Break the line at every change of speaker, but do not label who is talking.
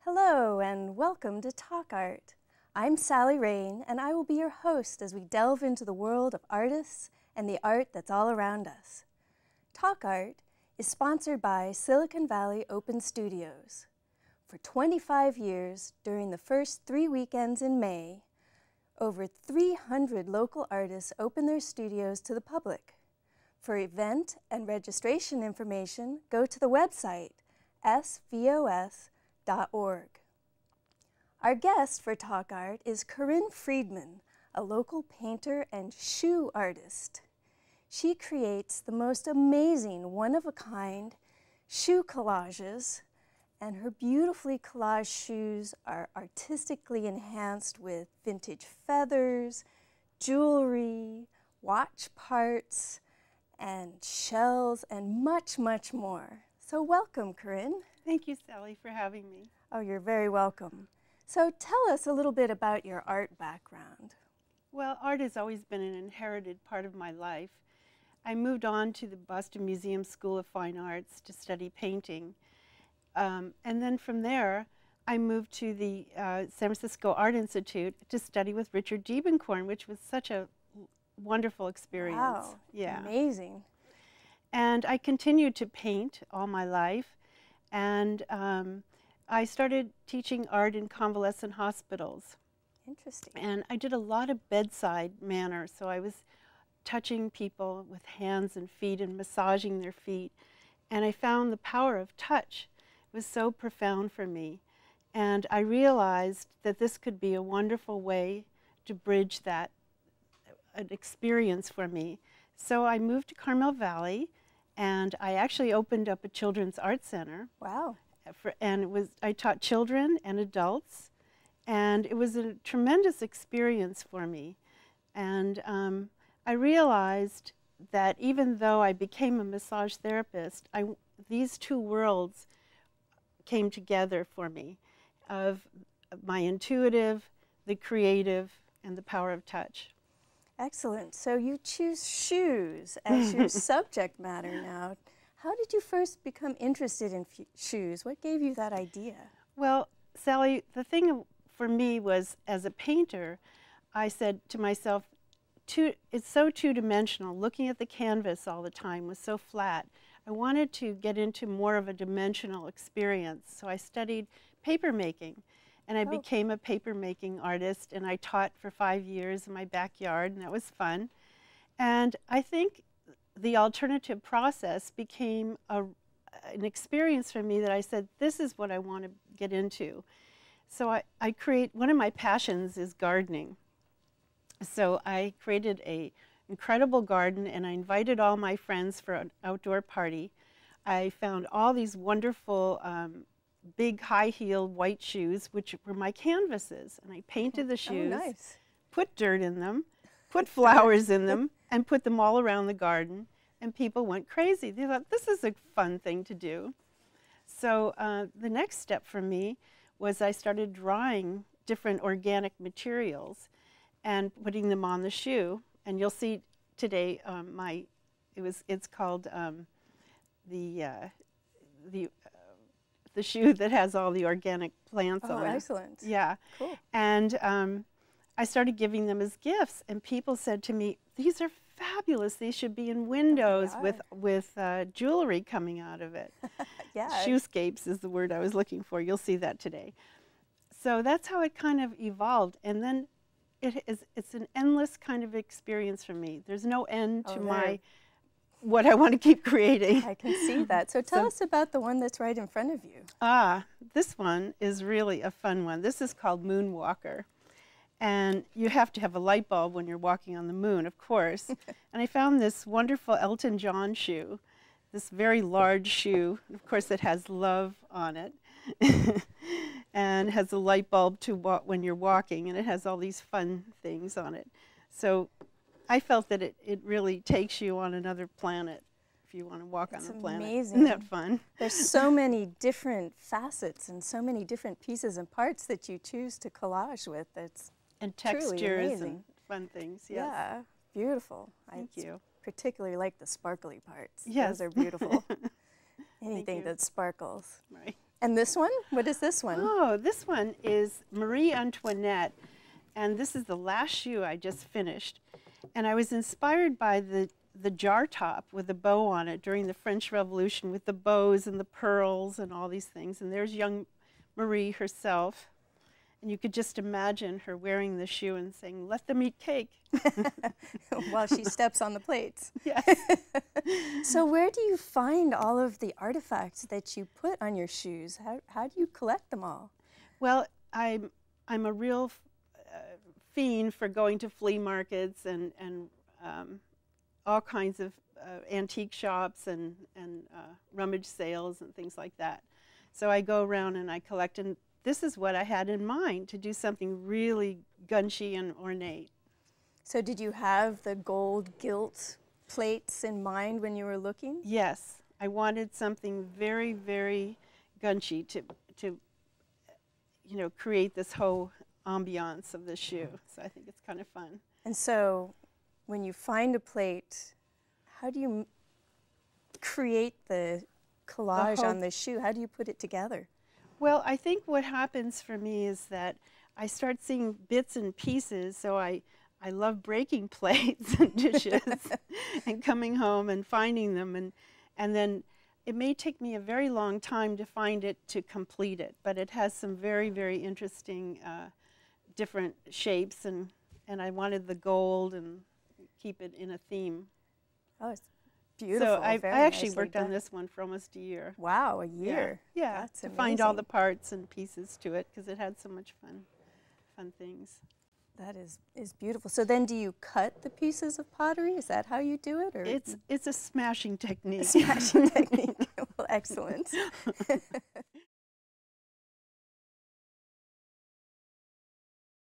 Hello and welcome to Talk Art. I'm Sally Rayn and I will be your host as we delve into the world of artists and the art that's all around us. Talk Art is sponsored by Silicon Valley Open Studios. For 25 years, during the first 3 weekends in May, over 300 local artists open their studios to the public. For event and registration information, go to the website svos.org. Our guest for Talk Art is Corinne Friedman, a local painter and shoe artist. She creates the most amazing, one-of-a-kind shoe collages, and her beautifully collaged shoes are artistically enhanced with vintage feathers, jewelry, watch parts, and shells, and much, much more. So welcome, Corinne.
Thank you, Sally, for having me.
Oh, you're very welcome. So tell us a little bit about your art background.
Well, art has always been an inherited part of my life. I moved on to the Boston Museum School of Fine Arts to study painting. And then from there, I moved to the San Francisco Art Institute to study with Richard Diebenkorn, which was such a wonderful experience.
Wow,
yeah.
Amazing.
And I continued to paint all my life. And I started teaching art in convalescent hospitals.
Interesting.
And I did a lot of bedside manner. So I was touching people with hands and feet and massaging their feet. And I found the power of touch was so profound for me. And I realized that this could be a wonderful way to bridge that an experience for me. So I moved to Carmel Valley, and I actually opened up a children's art center.
Wow.
I taught children and adults, and it was a tremendous experience for me. And I realized that even though I became a massage therapist, these two worlds came together for me, of my intuitive, the creative, and the power of touch.
Excellent. So you choose shoes as your subject matter now. How did you first become interested in shoes? What gave you that idea?
Well, Sally, the thing for me was, as a painter, I said to myself, it's so two-dimensional. Looking at the canvas all the time was so flat. I wanted to get into more of a dimensional experience, so I studied paper making. And I became a paper-making artist, and I taught for 5 years in my backyard, and that was fun. And I think the alternative process became an experience for me that I said, this is what I want to get into. So one of my passions is gardening. So I created an incredible garden, and I invited all my friends for an outdoor party. I found all these wonderful big high-heeled white shoes, which were my canvases, and I painted the shoes, put dirt in them, put flowers in them, and put them all around the garden, and people went crazy. They thought, this is a fun thing to do. So the next step for me was I started drawing different organic materials and putting them on the shoe, and you'll see today it's called the shoe that has all the organic plants on it.
Oh, excellent.
Yeah.
Cool.
And I started giving them as gifts, and people said to me, these are fabulous. These should be in windows with jewelry coming out of it.
Yeah.
Shoescapes is the word I was looking for. You'll see that today. So that's how it kind of evolved. And then it's an endless kind of experience for me. There's no end to what I want to keep creating.
I can see that. So tell us about the one that's right in front of you.
This one is really a fun one. This is called Moonwalker. And you have to have a light bulb when you're walking on the moon, of course. And I found this wonderful Elton John shoe, this very large shoe. Of course, it has love on it. And has a light bulb to when you're walking, and it has all these fun things on it. So I felt that it really takes you on another planet if you want to walk on the planet.
Amazing.
Isn't that fun?
There's so many different facets and so many different pieces and parts that you choose to collage with. That's
and
truly
textures
amazing.
And fun things. Yes.
Yeah, beautiful.
Thank you.
Particularly like the sparkly parts.
Yes.
Those are beautiful. Anything that sparkles.
Right.
And this one? What is this one?
Oh, this one is Marie Antoinette, and this is the last shoe I just finished. And I was inspired by the jar top with a bow on it during the French Revolution, with the bows and the pearls and all these things. And there's young Marie herself. And you could just imagine her wearing the shoe and saying, "Let them eat cake."
While she steps on the plates.
Yes.
So where do you find all of the artifacts that you put on your shoes? How do you collect them all?
Well, I'm a real fiend for going to flea markets and all kinds of antique shops and rummage sales and things like that. So I go around and I collect, and this is what I had in mind, to do something really gunchy and ornate.
So did you have the gold gilt plates in mind when you were looking?
Yes, I wanted something very, very gunchy to you know, create this whole ambiance of the shoe. So I think it's kind of fun.
And so when you find a plate, how do you create the collage on the shoe? How do you put it together?
Well, I think what happens for me is that I start seeing bits and pieces, so I love breaking plates and dishes and coming home and finding them, and then it may take me a very long time to find it to complete it, but it has some very, very interesting different shapes, and I wanted the gold and keep it in a theme.
Oh, it's beautiful.
So I
Very
actually
nicely
worked on
done.
this one for almost a year.
Wow, a year.
Yeah,
That's
to find all the
amazing.
parts and pieces to it, because it had so much fun things.
That is beautiful. So then do you cut the pieces of pottery? Is that how you do it? Or
It's a smashing technique.
smashing technique. Well, excellent.